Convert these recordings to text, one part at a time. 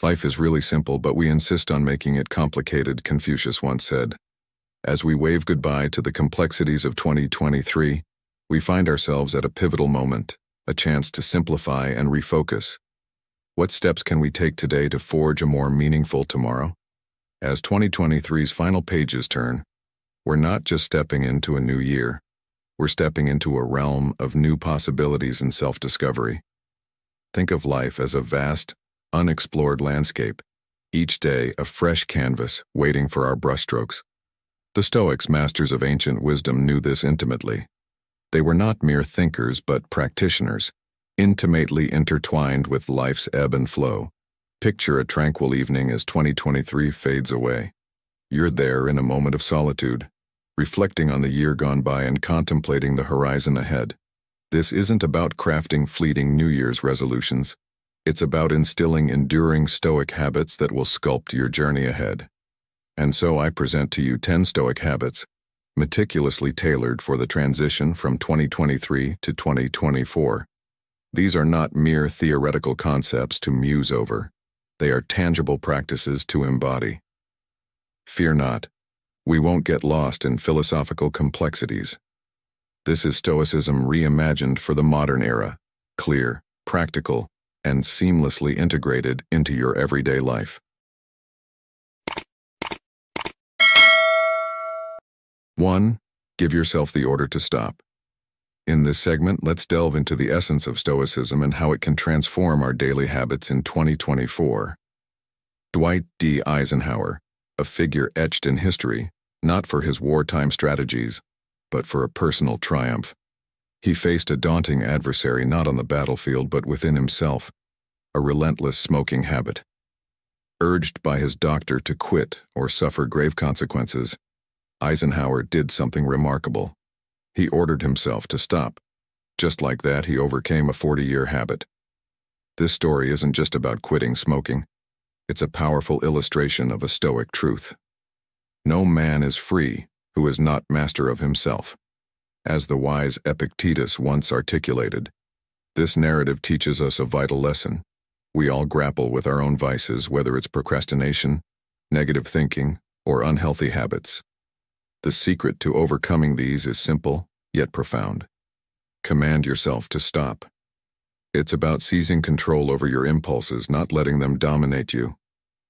Life is really simple, but we insist on making it complicated, Confucius once said. As we wave goodbye to the complexities of 2023, we find ourselves at a pivotal moment, a chance to simplify and refocus. What steps can we take today to forge a more meaningful tomorrow? As 2023's final pages turn, we're not just stepping into a new year, we're stepping into a realm of new possibilities and self-discovery. Think of life as a vast, unexplored landscape, each day a fresh canvas waiting for our brushstrokes. The Stoics, masters of ancient wisdom, knew this intimately. They were not mere thinkers but practitioners, intimately intertwined with life's ebb and flow. Picture a tranquil evening as 2023 fades away. You're there in a moment of solitude, reflecting on the year gone by and contemplating the horizon ahead. This isn't about crafting fleeting New Year's resolutions. It's about instilling enduring Stoic habits that will sculpt your journey ahead. And so I present to you 10 Stoic habits, meticulously tailored for the transition from 2023 to 2024. These are not mere theoretical concepts to muse over. They are tangible practices to embody. Fear not. We won't get lost in philosophical complexities. This is Stoicism reimagined for the modern era, clear, practical, and seamlessly integrated into your everyday life. 1. Give yourself the order to stop. In this segment, let's delve into the essence of Stoicism and how it can transform our daily habits in 2024. Dwight D. Eisenhower, a figure etched in history, not for his wartime strategies, but for a personal triumph. He faced a daunting adversary not on the battlefield but within himself, a relentless smoking habit. Urged by his doctor to quit or suffer grave consequences, Eisenhower did something remarkable. He ordered himself to stop. Just like that, he overcame a 40-year habit. This story isn't just about quitting smoking. It's a powerful illustration of a Stoic truth. No man is free who is not master of himself. As the wise Epictetus once articulated, this narrative teaches us a vital lesson. We all grapple with our own vices, whether it's procrastination, negative thinking, or unhealthy habits. The secret to overcoming these is simple, yet profound. Command yourself to stop. It's about seizing control over your impulses, not letting them dominate you.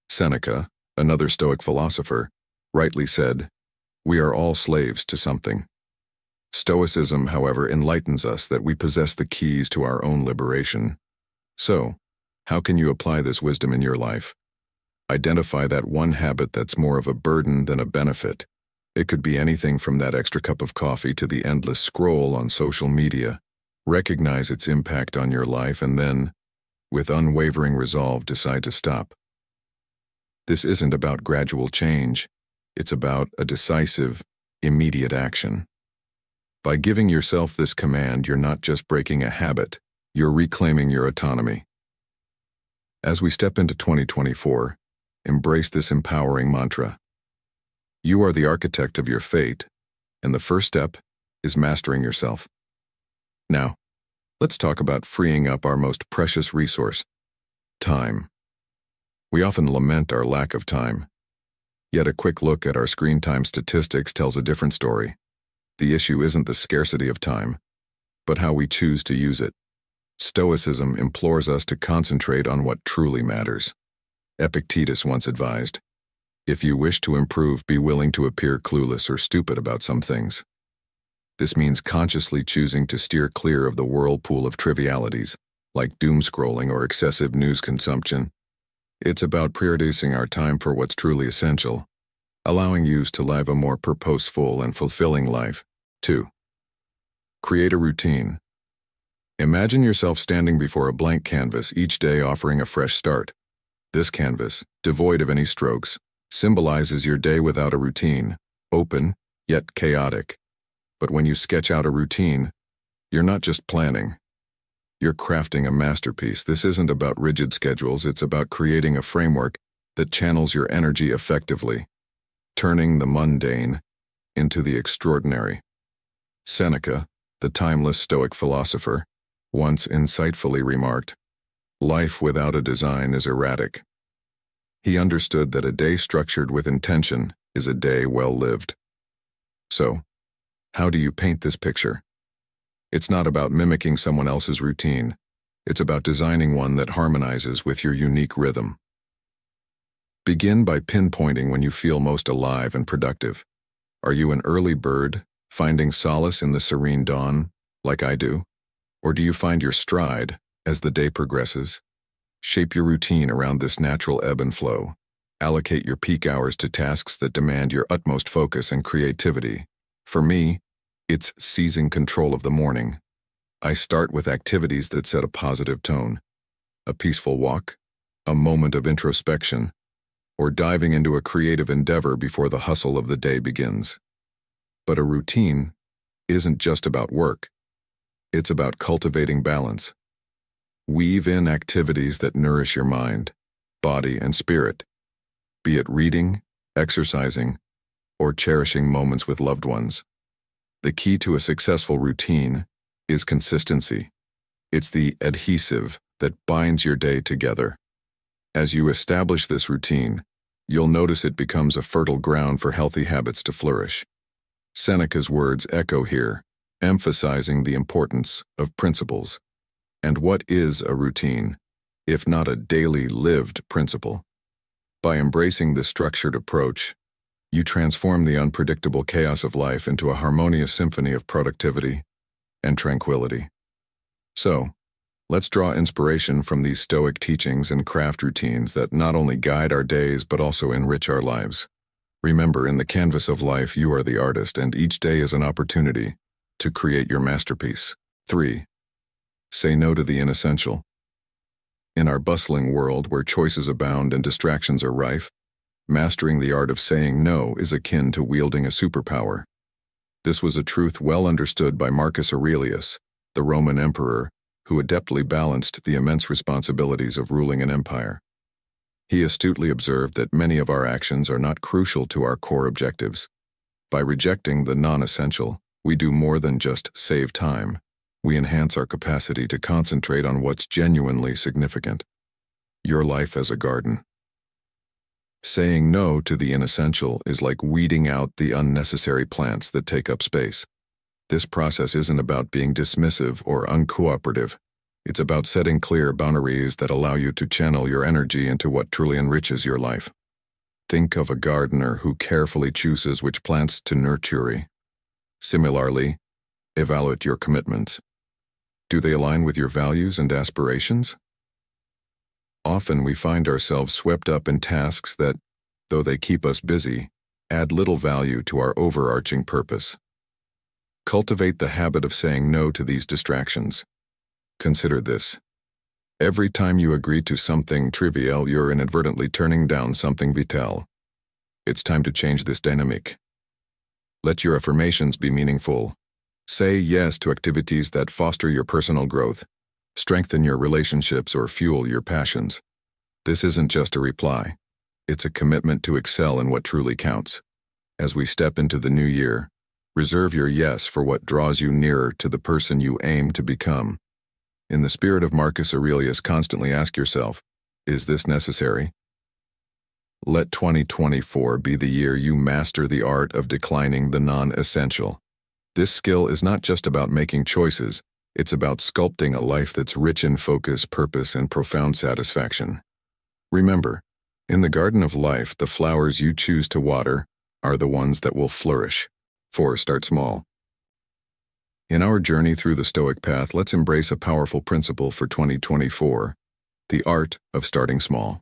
Seneca, another Stoic philosopher, rightly said, "We are all slaves to something." Stoicism, however, enlightens us that we possess the keys to our own liberation. So, how can you apply this wisdom in your life? Identify that one habit that's more of a burden than a benefit. It could be anything from that extra cup of coffee to the endless scroll on social media. Recognize its impact on your life and then, with unwavering resolve, decide to stop. This isn't about gradual change. It's about a decisive, immediate action. By giving yourself this command, you're not just breaking a habit, you're reclaiming your autonomy. As we step into 2024, embrace this empowering mantra. You are the architect of your fate, and the first step is mastering yourself. Now, let's talk about freeing up our most precious resource, time. We often lament our lack of time. Yet a quick look at our screen time statistics tells a different story. The issue isn't the scarcity of time, but how we choose to use it. Stoicism implores us to concentrate on what truly matters. Epictetus once advised, "If you wish to improve, be willing to appear clueless or stupid about some things." This means consciously choosing to steer clear of the whirlpool of trivialities, like doom scrolling or excessive news consumption. It's about prioritizing our time for what's truly essential, allowing you to live a more purposeful and fulfilling life. 2. Create a routine. Imagine yourself standing before a blank canvas, each day offering a fresh start. This canvas, devoid of any strokes, symbolizes your day without a routine, open, yet chaotic. But when you sketch out a routine, you're not just planning. You're crafting a masterpiece. This isn't about rigid schedules, it's about creating a framework that channels your energy effectively, turning the mundane into the extraordinary. Seneca, the timeless Stoic philosopher, once insightfully remarked, "Life without a design is erratic. He understood that a day structured with intention is a day well lived. So, how do you paint this picture? It's not about mimicking someone else's routine. It's about designing one that harmonizes with your unique rhythm. Begin by pinpointing when you feel most alive and productive. Are you an early bird, finding solace in the serene dawn, like I do? Or do you find your stride as the day progresses? Shape your routine around this natural ebb and flow. Allocate your peak hours to tasks that demand your utmost focus and creativity. For me, it's seizing control of the morning. I start with activities that set a positive tone. A peaceful walk, a moment of introspection, or diving into a creative endeavor before the hustle of the day begins. But a routine isn't just about work. It's about cultivating balance. Weave in activities that nourish your mind, body, and spirit, be it reading, exercising, or cherishing moments with loved ones. The key to a successful routine is consistency. It's the adhesive that binds your day together. As you establish this routine, you'll notice it becomes a fertile ground for healthy habits to flourish. Seneca's words echo here, emphasizing the importance of principles. And what is a routine, if not a daily lived principle? By embracing this structured approach, you transform the unpredictable chaos of life into a harmonious symphony of productivity and tranquility. So, let's draw inspiration from these Stoic teachings and craft routines that not only guide our days but also enrich our lives. Remember, in the canvas of life, you are the artist, and each day is an opportunity to create your masterpiece. 3. Say no to the inessential. In our bustling world where choices abound and distractions are rife, mastering the art of saying no is akin to wielding a superpower. This was a truth well understood by Marcus Aurelius, the Roman emperor, who adeptly balanced the immense responsibilities of ruling an empire. He astutely observed that many of our actions are not crucial to our core objectives. By rejecting the non-essential, we do more than just save time. We enhance our capacity to concentrate on what's genuinely significant. Your life as a garden. Saying no to the inessential is like weeding out the unnecessary plants that take up space. This process isn't about being dismissive or uncooperative. It's about setting clear boundaries that allow you to channel your energy into what truly enriches your life. Think of a gardener who carefully chooses which plants to nurture. Similarly, evaluate your commitments. Do they align with your values and aspirations? Often we find ourselves swept up in tasks that, though they keep us busy, add little value to our overarching purpose. Cultivate the habit of saying no to these distractions. Consider this. Every time you agree to something trivial, you're inadvertently turning down something vital. It's time to change this dynamic. Let your affirmations be meaningful. Say yes to activities that foster your personal growth, strengthen your relationships, or fuel your passions. This isn't just a reply. It's a commitment to excel in what truly counts. As we step into the new year, reserve your yes for what draws you nearer to the person you aim to become. In the spirit of Marcus Aurelius, constantly ask yourself, is this necessary? Let 2024 be the year you master the art of declining the non-essential. This skill is not just about making choices, it's about sculpting a life that's rich in focus, purpose, and profound satisfaction. Remember, in the garden of life, the flowers you choose to water are the ones that will flourish. 4. Start small. In our journey through the Stoic path, let's embrace a powerful principle for 2024, the art of starting small.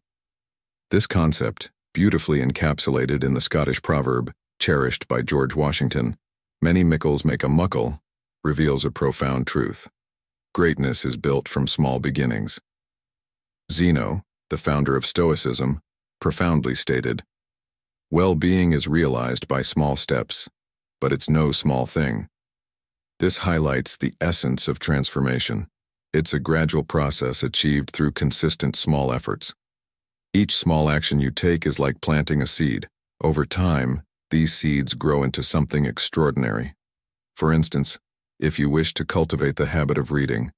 This concept, beautifully encapsulated in the Scottish proverb, cherished by George Washington, "Many mickles make a muckle," reveals a profound truth. Greatness is built from small beginnings. Zeno, the founder of Stoicism, profoundly stated, "Well-being is realized by small steps, but it's no small thing." This highlights the essence of transformation. It's a gradual process achieved through consistent small efforts. Each small action you take is like planting a seed. Over time, these seeds grow into something extraordinary. For instance, if you wish to cultivate the habit of reading,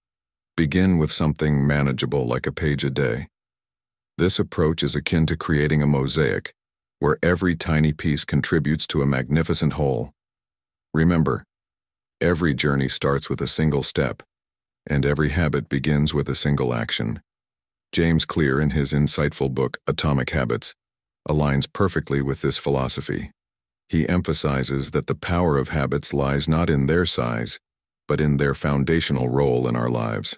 begin with something manageable like a page a day. This approach is akin to creating a mosaic, where every tiny piece contributes to a magnificent whole. Remember, every journey starts with a single step, and every habit begins with a single action. James Clear, in his insightful book, Atomic Habits, aligns perfectly with this philosophy. He emphasizes that the power of habits lies not in their size, but in their foundational role in our lives.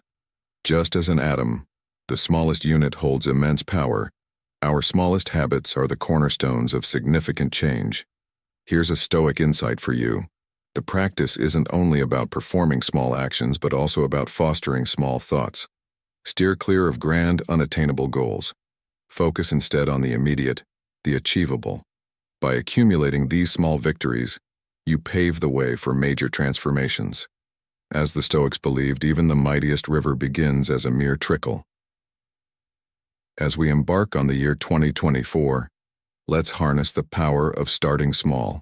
Just as an atom, the smallest unit, holds immense power, our smallest habits are the cornerstones of significant change. Here's a Stoic insight for you. The practice isn't only about performing small actions, but also about fostering small thoughts. Steer clear of grand, unattainable goals. Focus instead on the immediate, the achievable. By accumulating these small victories, you pave the way for major transformations. As the Stoics believed, even the mightiest river begins as a mere trickle. As we embark on the year 2024, let's harness the power of starting small.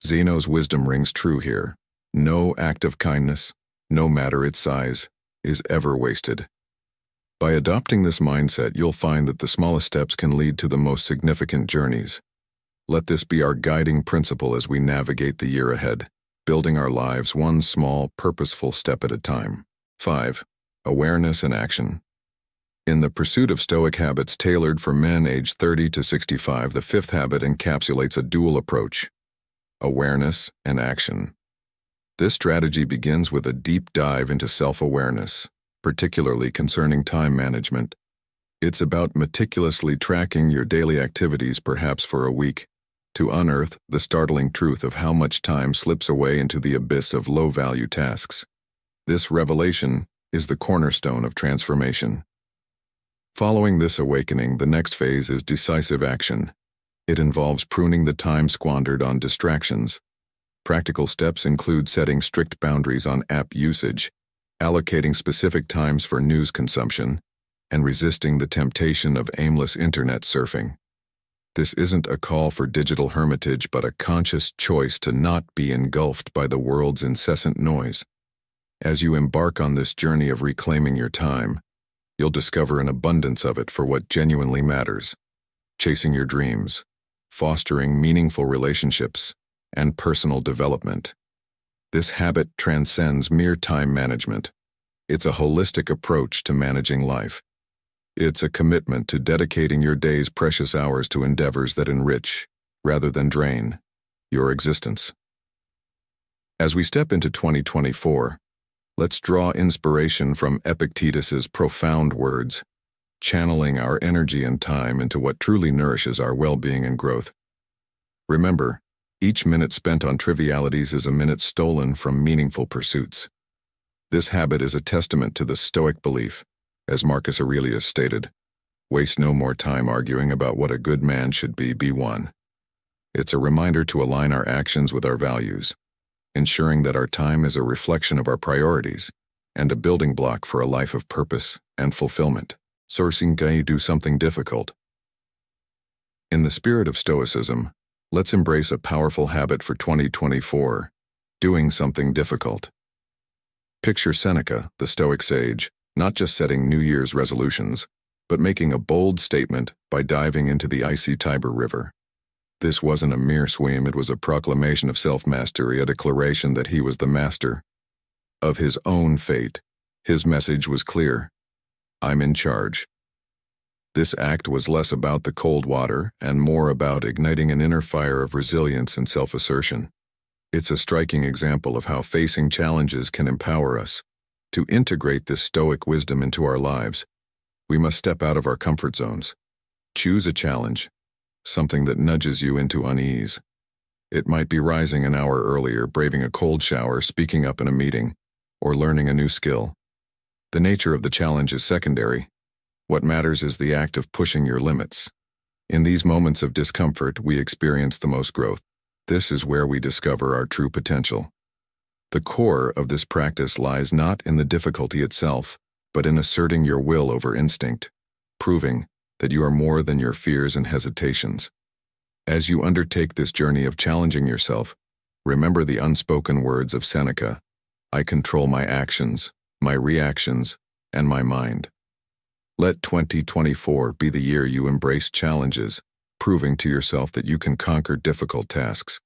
Zeno's wisdom rings true here. No act of kindness, no matter its size, is ever wasted. By adopting this mindset, you'll find that the smallest steps can lead to the most significant journeys. Let this be our guiding principle as we navigate the year ahead, building our lives one small, purposeful step at a time. 5. Awareness and action. In the pursuit of Stoic habits tailored for men aged 30 to 65, the fifth habit encapsulates a dual approach: awareness and action. This strategy begins with a deep dive into self-awareness, particularly concerning time management. It's about meticulously tracking your daily activities, perhaps for a week, to unearth the startling truth of how much time slips away into the abyss of low-value tasks. This revelation is the cornerstone of transformation. Following this awakening, the next phase is decisive action. It involves pruning the time squandered on distractions. Practical steps include setting strict boundaries on app usage, allocating specific times for news consumption, and resisting the temptation of aimless internet surfing. This isn't a call for digital hermitage, but a conscious choice to not be engulfed by the world's incessant noise. As you embark on this journey of reclaiming your time, you'll discover an abundance of it for what genuinely matters: chasing your dreams, fostering meaningful relationships, and personal development. This habit transcends mere time management. It's a holistic approach to managing life. It's a commitment to dedicating your day's precious hours to endeavors that enrich, rather than drain, your existence. As we step into 2024, let's draw inspiration from Epictetus's profound words, channeling our energy and time into what truly nourishes our well-being and growth. Remember, each minute spent on trivialities is a minute stolen from meaningful pursuits. This habit is a testament to the Stoic belief, as Marcus Aurelius stated, "Waste no more time arguing about what a good man should be one." It's a reminder to align our actions with our values, ensuring that our time is a reflection of our priorities and a building block for a life of purpose and fulfillment. Sourcing do something difficult. In the spirit of Stoicism, let's embrace a powerful habit for 2024, doing something difficult. Picture Seneca, the Stoic sage, not just setting New Year's resolutions, but making a bold statement by diving into the icy Tiber River. This wasn't a mere swim, it was a proclamation of self-mastery, a declaration that he was the master of his own fate. His message was clear: I'm in charge. This act was less about the cold water and more about igniting an inner fire of resilience and self-assertion. It's a striking example of how facing challenges can empower us. To integrate this Stoic wisdom into our lives, we must step out of our comfort zones. Choose a challenge, something that nudges you into unease. It might be rising an hour earlier, braving a cold shower, speaking up in a meeting, or learning a new skill. The nature of the challenge is secondary. What matters is the act of pushing your limits. In these moments of discomfort, we experience the most growth. This is where we discover our true potential. The core of this practice lies not in the difficulty itself, but in asserting your will over instinct, proving that you are more than your fears and hesitations. As you undertake this journey of challenging yourself, remember the unspoken words of Seneca: I control my actions, my reactions, and my mind. Let 2024 be the year you embrace challenges, proving to yourself that you can conquer difficult tasks.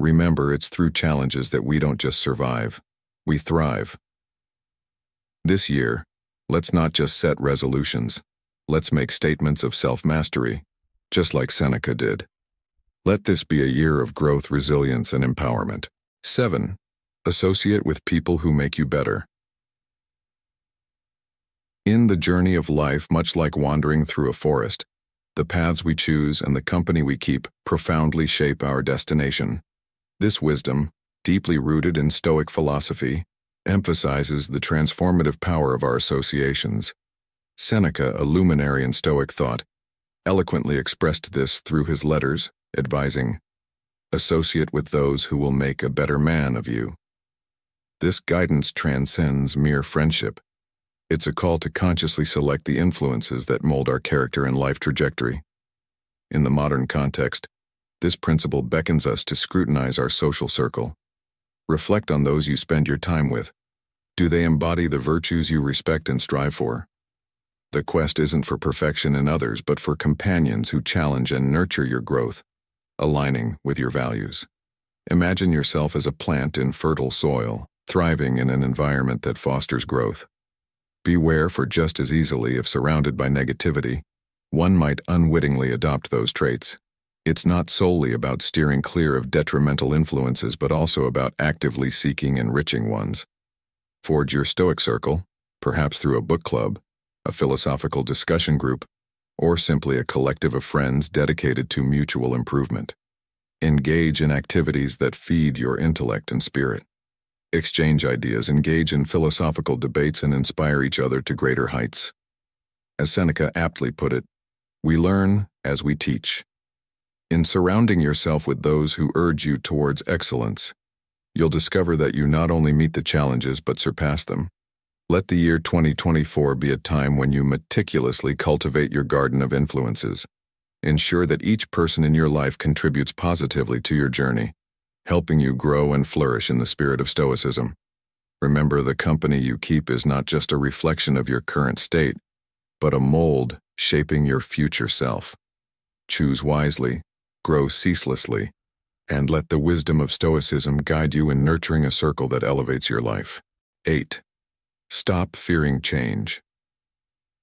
Remember, it's through challenges that we don't just survive, we thrive. This year, let's not just set resolutions, let's make statements of self-mastery, just like Seneca did. Let this be a year of growth, resilience, and empowerment. 7. Associate with people who make you better. In the journey of life, much like wandering through a forest, the paths we choose and the company we keep profoundly shape our destination. This wisdom, deeply rooted in Stoic philosophy, emphasizes the transformative power of our associations. Seneca, a luminary in Stoic thought, eloquently expressed this through his letters, advising, "Associate with those who will make a better man of you." This guidance transcends mere friendship. It's a call to consciously select the influences that mold our character and life trajectory. In the modern context, this principle beckons us to scrutinize our social circle. Reflect on those you spend your time with. Do they embody the virtues you respect and strive for? The quest isn't for perfection in others, but for companions who challenge and nurture your growth, aligning with your values. Imagine yourself as a plant in fertile soil, thriving in an environment that fosters growth. Beware, for just as easily, if surrounded by negativity, one might unwittingly adopt those traits. It's not solely about steering clear of detrimental influences, but also about actively seeking enriching ones. Forge your Stoic circle, perhaps through a book club, a philosophical discussion group, or simply a collective of friends dedicated to mutual improvement. Engage in activities that feed your intellect and spirit. Exchange ideas, engage in philosophical debates, and inspire each other to greater heights. As Seneca aptly put it, we learn as we teach. In surrounding yourself with those who urge you towards excellence, you'll discover that you not only meet the challenges but surpass them. Let the year 2024 be a time when you meticulously cultivate your garden of influences. Ensure that each person in your life contributes positively to your journey, helping you grow and flourish in the spirit of Stoicism. Remember, the company you keep is not just a reflection of your current state, but a mold shaping your future self. Choose wisely, grow ceaselessly, and let the wisdom of Stoicism guide you in nurturing a circle that elevates your life. 8. Stop fearing change.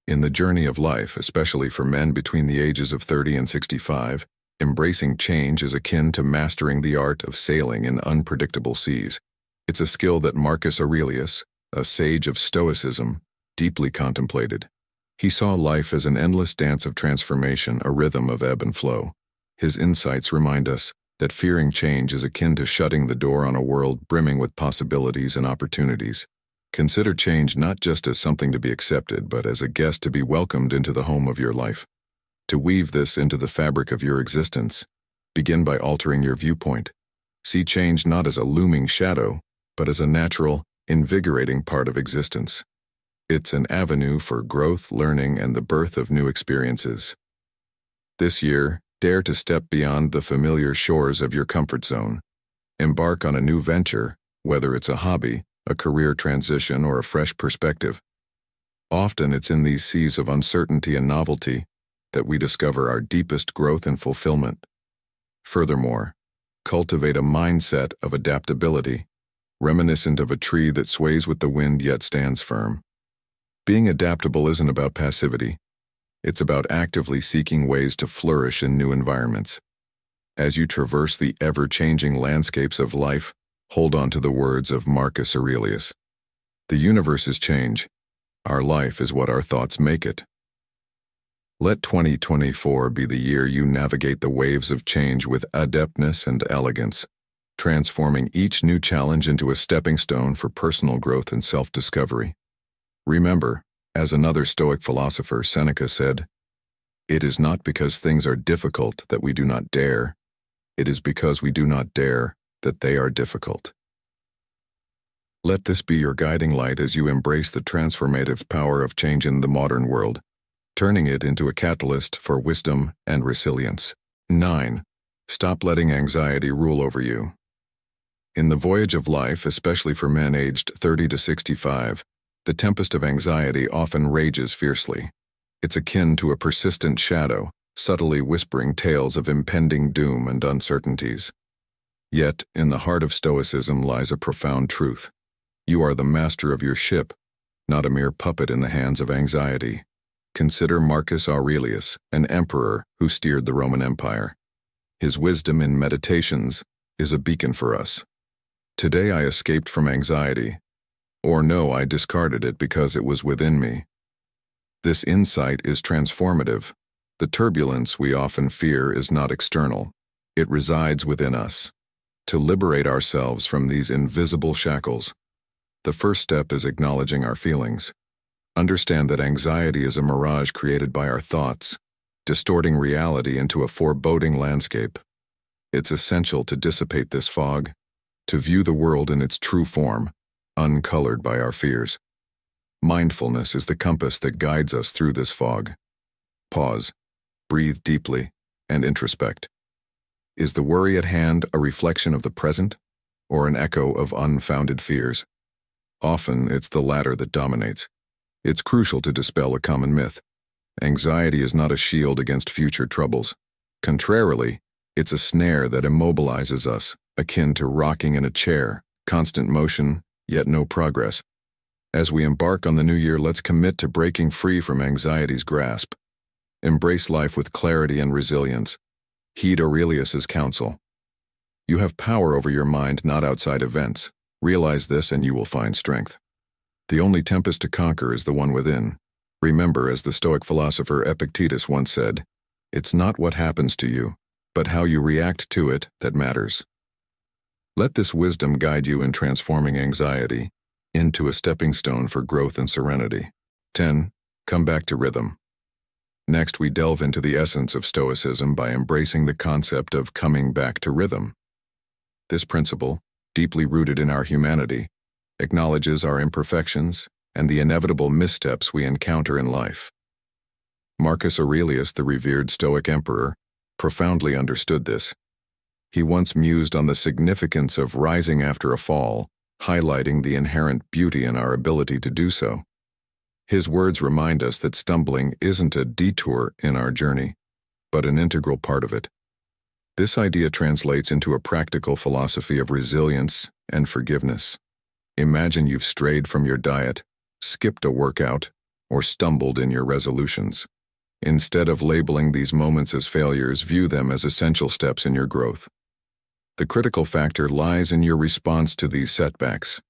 In the journey of life, especially for men between the ages of 30 and 65, embracing change is akin to mastering the art of sailing in unpredictable seas. It's a skill that Marcus Aurelius, a sage of Stoicism, deeply contemplated. He saw life as an endless dance of transformation, a rhythm of ebb and flow. His insights remind us that fearing change is akin to shutting the door on a world brimming with possibilities and opportunities. Consider change not just as something to be accepted, but as a guest to be welcomed into the home of your life. To weave this into the fabric of your existence, begin by altering your viewpoint. See change not as a looming shadow, but as a natural, invigorating part of existence. It's an avenue for growth, learning, and the birth of new experiences. This year, dare to step beyond the familiar shores of your comfort zone. Embark on a new venture, whether it's a hobby, a career transition, or a fresh perspective. Often it's in these seas of uncertainty and novelty that we discover our deepest growth and fulfillment. Furthermore, cultivate a mindset of adaptability, reminiscent of a tree that sways with the wind yet stands firm. Being adaptable isn't about passivity. It's about actively seeking ways to flourish in new environments. As you traverse the ever-changing landscapes of life, hold on to the words of Marcus Aurelius. The universe is change. Our life is what our thoughts make it. Let 2024 be the year you navigate the waves of change with adeptness and elegance, transforming each new challenge into a stepping stone for personal growth and self-discovery. Remember, as another Stoic philosopher, Seneca, said, "It is not because things are difficult that we do not dare. It is because we do not dare that they are difficult." Let this be your guiding light as you embrace the transformative power of change in the modern world, turning it into a catalyst for wisdom and resilience. 9. Stop letting anxiety rule over you. In the voyage of life, especially for men aged 30 to 65, the tempest of anxiety often rages fiercely. It's akin to a persistent shadow, subtly whispering tales of impending doom and uncertainties. Yet, in the heart of Stoicism lies a profound truth. You are the master of your ship, not a mere puppet in the hands of anxiety. Consider Marcus Aurelius, an emperor who steered the Roman Empire. His wisdom in Meditations is a beacon for us. Today I escaped from anxiety, or no, I discarded it because it was within me. This insight is transformative. The turbulence we often fear is not external. It resides within us. To liberate ourselves from these invisible shackles, the first step is acknowledging our feelings. Understand that anxiety is a mirage created by our thoughts, distorting reality into a foreboding landscape. It's essential to dissipate this fog, to view the world in its true form, uncolored by our fears. Mindfulness is the compass that guides us through this fog. Pause, breathe deeply, and introspect. Is the worry at hand a reflection of the present, or an echo of unfounded fears? Often, it's the latter that dominates. It's crucial to dispel a common myth. Anxiety is not a shield against future troubles. Contrarily, it's a snare that immobilizes us, akin to rocking in a chair, constant motion, yet no progress. As we embark on the new year, let's commit to breaking free from anxiety's grasp. Embrace life with clarity and resilience. Heed Aurelius's counsel. You have power over your mind, not outside events. Realize this and you will find strength. The only tempest to conquer is the one within. Remember, as the Stoic philosopher Epictetus once said, it's not what happens to you, but how you react to it that matters. Let this wisdom guide you in transforming anxiety into a stepping stone for growth and serenity. 10. Come back to rhythm. Next, we delve into the essence of Stoicism by embracing the concept of coming back to rhythm. This principle, deeply rooted in our humanity, acknowledges our imperfections and the inevitable missteps we encounter in life. Marcus Aurelius, the revered Stoic emperor, profoundly understood this. He once mused on the significance of rising after a fall, highlighting the inherent beauty in our ability to do so. His words remind us that stumbling isn't a detour in our journey, but an integral part of it. This idea translates into a practical philosophy of resilience and forgiveness. Imagine you've strayed from your diet, skipped a workout, or stumbled in your resolutions. Instead of labeling these moments as failures, view them as essential steps in your growth. The critical factor lies in your response to these setbacks.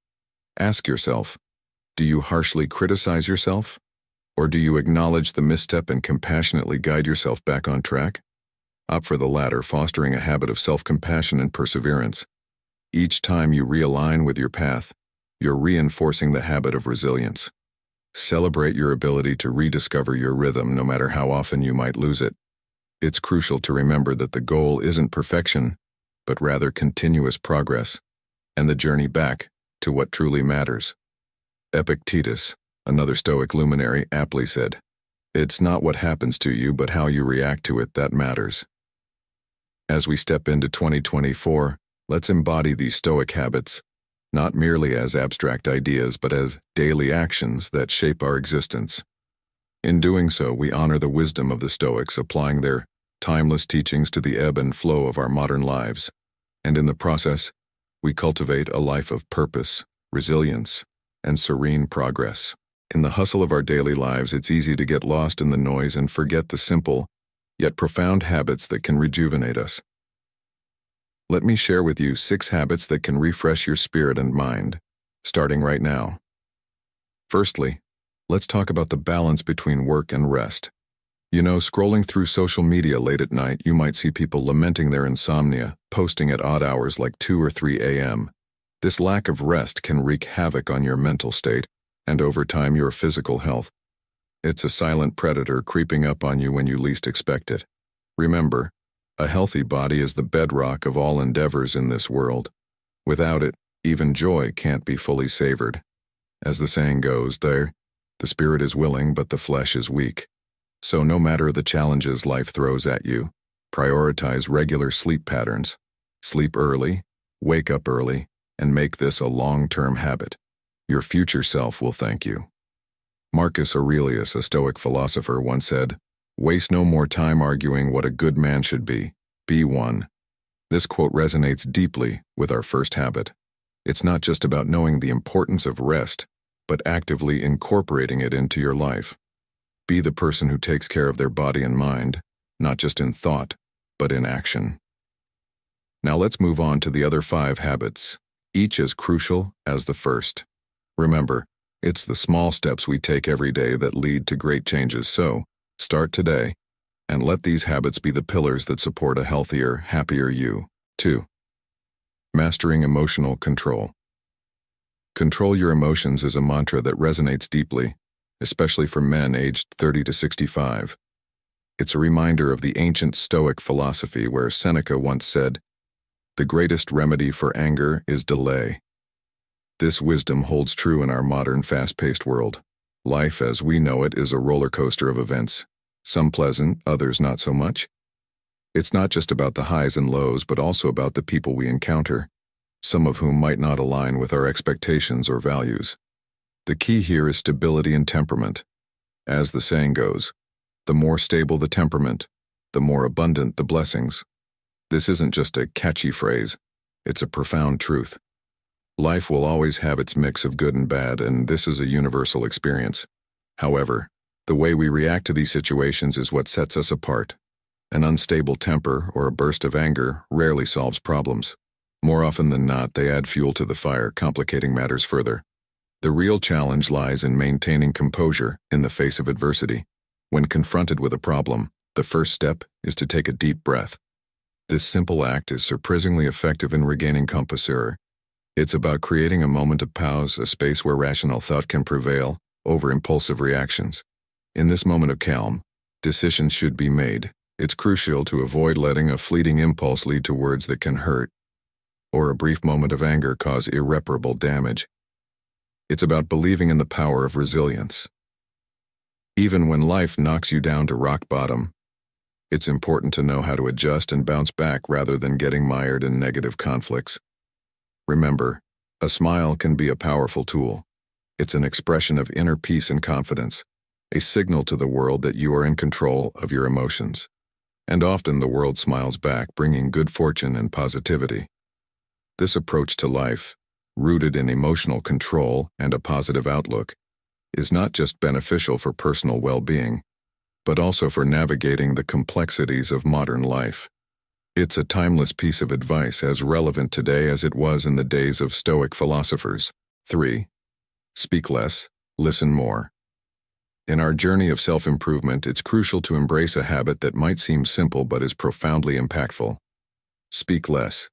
Ask yourself, do you harshly criticize yourself? Or do you acknowledge the misstep and compassionately guide yourself back on track? Opt for the latter, fostering a habit of self-compassion and perseverance. Each time you realign with your path, you're reinforcing the habit of resilience. Celebrate your ability to rediscover your rhythm no matter how often you might lose it. It's crucial to remember that the goal isn't perfection, but rather continuous progress, and the journey back to what truly matters. Epictetus, another Stoic luminary, aptly said, "It's not what happens to you, but how you react to it that matters." As we step into 2024, let's embody these Stoic habits, not merely as abstract ideas, but as daily actions that shape our existence. In doing so, we honor the wisdom of the Stoics, applying their timeless teachings to the ebb and flow of our modern lives, and in the process, we cultivate a life of purpose, resilience, and serene progress. In the hustle of our daily lives, it's easy to get lost in the noise and forget the simple, yet profound habits that can rejuvenate us. Let me share with you 6 habits that can refresh your spirit and mind, starting right now. Firstly, let's talk about the balance between work and rest. You know, scrolling through social media late at night, you might see people lamenting their insomnia, posting at odd hours like 2 or 3 a.m. This lack of rest can wreak havoc on your mental state and over time your physical health. It's a silent predator creeping up on you when you least expect it. Remember, a healthy body is the bedrock of all endeavors in this world. Without it, even joy can't be fully savored. As the saying goes, the spirit is willing, but the flesh is weak. So no matter the challenges life throws at you, prioritize regular sleep patterns. Sleep early, wake up early, and make this a long-term habit. Your future self will thank you. Marcus Aurelius, a Stoic philosopher, once said, "Waste no more time arguing what a good man should be one." This quote resonates deeply with our first habit. It's not just about knowing the importance of rest, but actively incorporating it into your life. Be the person who takes care of their body and mind, not just in thought, but in action. Now let's move on to the other 5 habits, each as crucial as the first. Remember, it's the small steps we take every day that lead to great changes, so start today, and let these habits be the pillars that support a healthier, happier you. 2. Mastering emotional control. Control your emotions is a mantra that resonates deeply, especially for men aged 30 to 65. It's a reminder of the ancient Stoic philosophy where Seneca once said, "The greatest remedy for anger is delay." This wisdom holds true in our modern fast-paced world. Life as we know it is a roller coaster of events, some pleasant, others not so much. It's not just about the highs and lows, but also about the people we encounter, some of whom might not align with our expectations or values. The key here is stability and temperament. As the saying goes, the more stable the temperament, the more abundant the blessings. This isn't just a catchy phrase, it's a profound truth. Life will always have its mix of good and bad, and this is a universal experience. However, the way we react to these situations is what sets us apart. An unstable temper or a burst of anger rarely solves problems. More often than not, they add fuel to the fire, complicating matters further. The real challenge lies in maintaining composure in the face of adversity. When confronted with a problem, the first step is to take a deep breath. This simple act is surprisingly effective in regaining composure. It's about creating a moment of pause, a space where rational thought can prevail over impulsive reactions. In this moment of calm, decisions should be made. It's crucial to avoid letting a fleeting impulse lead to words that can hurt, or a brief moment of anger cause irreparable damage. It's about believing in the power of resilience. Even when life knocks you down to rock bottom, it's important to know how to adjust and bounce back rather than getting mired in negative conflicts. Remember, a smile can be a powerful tool. It's an expression of inner peace and confidence, a signal to the world that you are in control of your emotions. And often the world smiles back, bringing good fortune and positivity. This approach to life, rooted in emotional control and a positive outlook, is not just beneficial for personal well-being, but also for navigating the complexities of modern life. It's a timeless piece of advice, as relevant today as it was in the days of Stoic philosophers. 3. Speak less, listen more. In our journey of self-improvement, it's crucial to embrace a habit that might seem simple but is profoundly impactful. Speak less,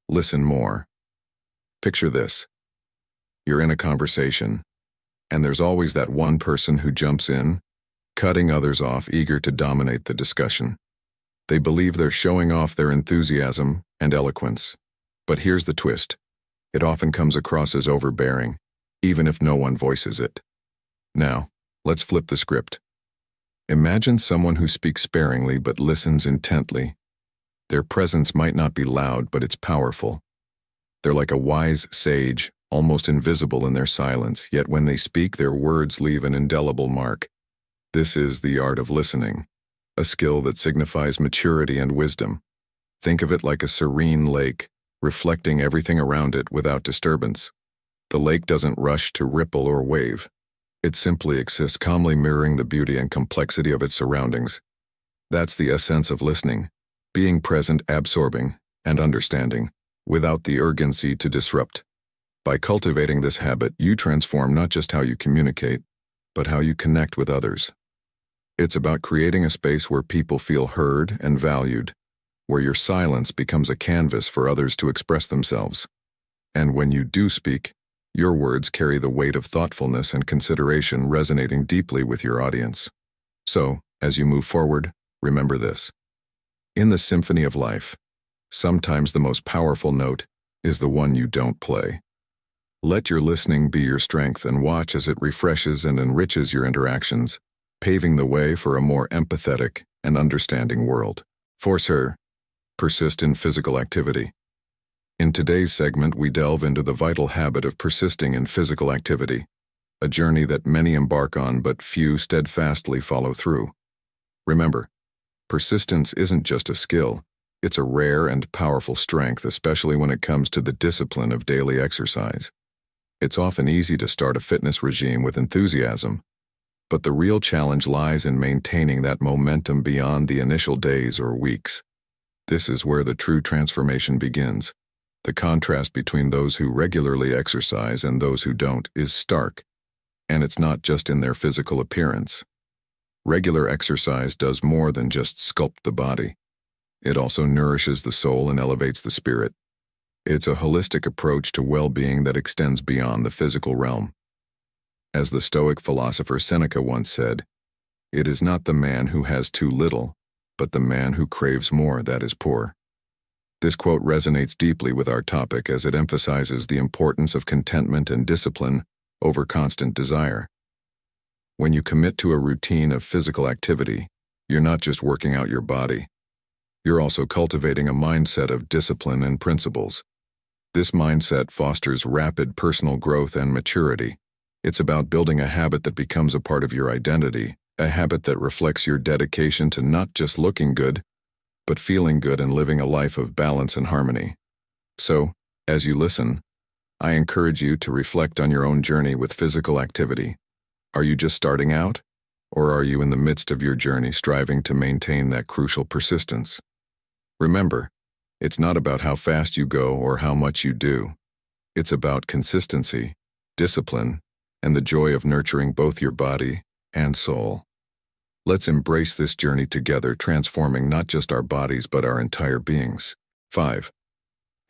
listen more. Picture this. You're in a conversation, and there's always that one person who jumps in, cutting others off, eager to dominate the discussion. They believe they're showing off their enthusiasm and eloquence. But here's the twist. It often comes across as overbearing, even if no one voices it. Now, let's flip the script. Imagine someone who speaks sparingly but listens intently. Their presence might not be loud, but it's powerful. They're like a wise sage, almost invisible in their silence, yet when they speak, their words leave an indelible mark. This is the art of listening, a skill that signifies maturity and wisdom. Think of it like a serene lake, reflecting everything around it without disturbance. The lake doesn't rush to ripple or wave. It simply exists, calmly mirroring the beauty and complexity of its surroundings. That's the essence of listening, being present, absorbing, and understanding, without the urgency to disrupt. By cultivating this habit, you transform not just how you communicate, but how you connect with others. It's about creating a space where people feel heard and valued, where your silence becomes a canvas for others to express themselves. And when you do speak, your words carry the weight of thoughtfulness and consideration, resonating deeply with your audience. So, as you move forward, remember this. In the symphony of life, sometimes the most powerful note is the one you don't play. Let your listening be your strength, and watch as it refreshes and enriches your interactions, paving the way for a more empathetic and understanding world. 4. Persist in physical activity. In today's segment, we delve into the vital habit of persisting in physical activity. a journey that many embark on but few steadfastly follow through. Remember, persistence isn't just a skill, it's a rare and powerful strength, especially when it comes to the discipline of daily exercise. It's often easy to start a fitness regime with enthusiasm, but the real challenge lies in maintaining that momentum beyond the initial days or weeks. This is where the true transformation begins. The contrast between those who regularly exercise and those who don't is stark, and it's not just in their physical appearance. Regular exercise does more than just sculpt the body. It also nourishes the soul and elevates the spirit. It's a holistic approach to well-being that extends beyond the physical realm. As the Stoic philosopher Seneca once said, "It is not the man who has too little, but the man who craves more that is poor." This quote resonates deeply with our topic as it emphasizes the importance of contentment and discipline over constant desire. When you commit to a routine of physical activity, you're not just working out your body. You're also cultivating a mindset of discipline and principles. This mindset fosters rapid personal growth and maturity. It's about building a habit that becomes a part of your identity, a habit that reflects your dedication to not just looking good, but feeling good and living a life of balance and harmony. So, as you listen, I encourage you to reflect on your own journey with physical activity. Are you just starting out, or are you in the midst of your journey striving to maintain that crucial persistence? Remember, it's not about how fast you go or how much you do. It's about consistency, discipline, and the joy of nurturing both your body and soul. Let's embrace this journey together, transforming not just our bodies but our entire beings. 5.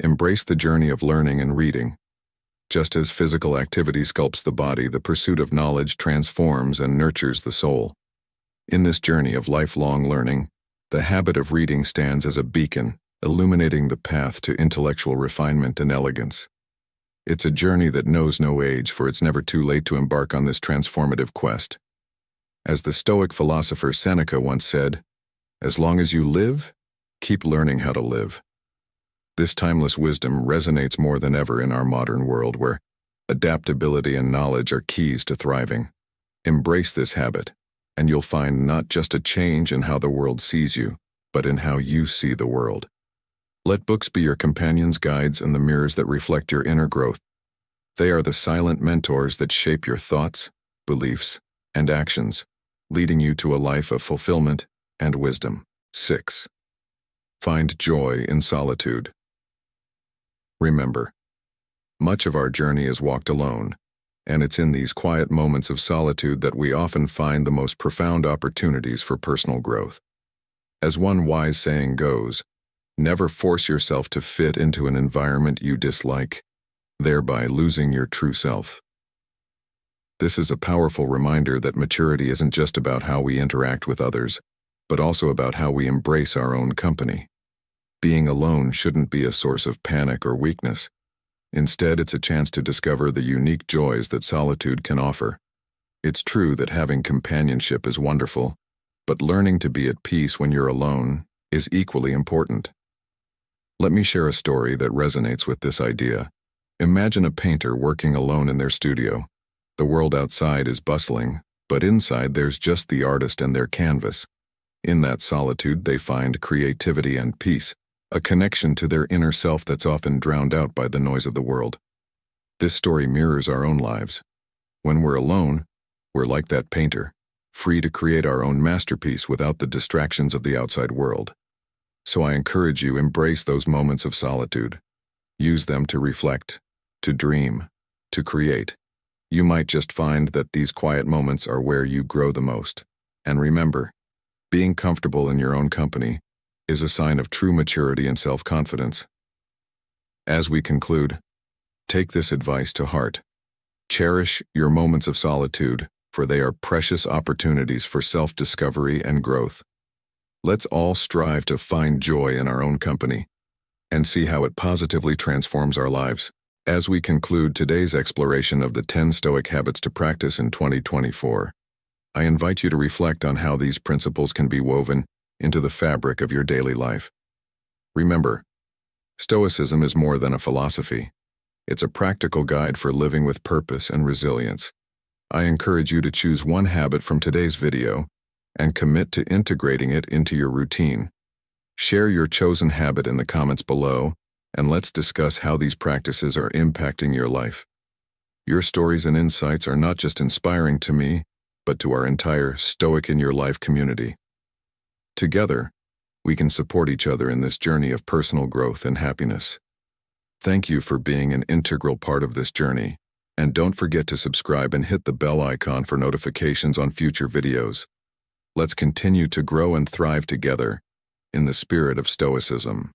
Embrace the journey of learning and reading. Just as physical activity sculpts the body, the pursuit of knowledge transforms and nurtures the soul. In this journey of lifelong learning, the habit of reading stands as a beacon, illuminating the path to intellectual refinement and elegance. It's a journey that knows no age, for it's never too late to embark on this transformative quest. As the Stoic philosopher Seneca once said, "As long as you live, keep learning how to live." This timeless wisdom resonates more than ever in our modern world, where adaptability and knowledge are keys to thriving. Embrace this habit, and you'll find not just a change in how the world sees you, but in how you see the world. Let books be your companions, guides, and the mirrors that reflect your inner growth. They are the silent mentors that shape your thoughts, beliefs, and actions, leading you to a life of fulfillment and wisdom. 6. Find joy in solitude. Remember, much of our journey is walked alone, and it's in these quiet moments of solitude that we often find the most profound opportunities for personal growth. As one wise saying goes, never force yourself to fit into an environment you dislike, thereby losing your true self. This is a powerful reminder that maturity isn't just about how we interact with others, but also about how we embrace our own company. Being alone shouldn't be a source of panic or weakness. Instead, it's a chance to discover the unique joys that solitude can offer. It's true that having companionship is wonderful, but learning to be at peace when you're alone is equally important. Let me share a story that resonates with this idea. Imagine a painter working alone in their studio. The world outside is bustling, but inside there's just the artist and their canvas. In that solitude, they find creativity and peace, a connection to their inner self that's often drowned out by the noise of the world. This story mirrors our own lives. When we're alone, we're like that painter, free to create our own masterpiece without the distractions of the outside world. So I encourage you, embrace those moments of solitude. Use them to reflect, to dream, to create. You might just find that these quiet moments are where you grow the most. And remember, being comfortable in your own company is a sign of true maturity and self-confidence. As we conclude, take this advice to heart. Cherish your moments of solitude, for they are precious opportunities for self-discovery and growth. Let's all strive to find joy in our own company and see how it positively transforms our lives. As we conclude today's exploration of the 10 Stoic habits to practice in 2024, I invite you to reflect on how these principles can be woven into the fabric of your daily life. Remember, Stoicism is more than a philosophy. It's a practical guide for living with purpose and resilience. I encourage you to choose one habit from today's video and commit to integrating it into your routine. Share your chosen habit in the comments below, and let's discuss how these practices are impacting your life. Your stories and insights are not just inspiring to me, but to our entire Stoic in Your Life community. Together, we can support each other in this journey of personal growth and happiness. Thank you for being an integral part of this journey, and don't forget to subscribe and hit the bell icon for notifications on future videos. Let's continue to grow and thrive together in the spirit of Stoicism.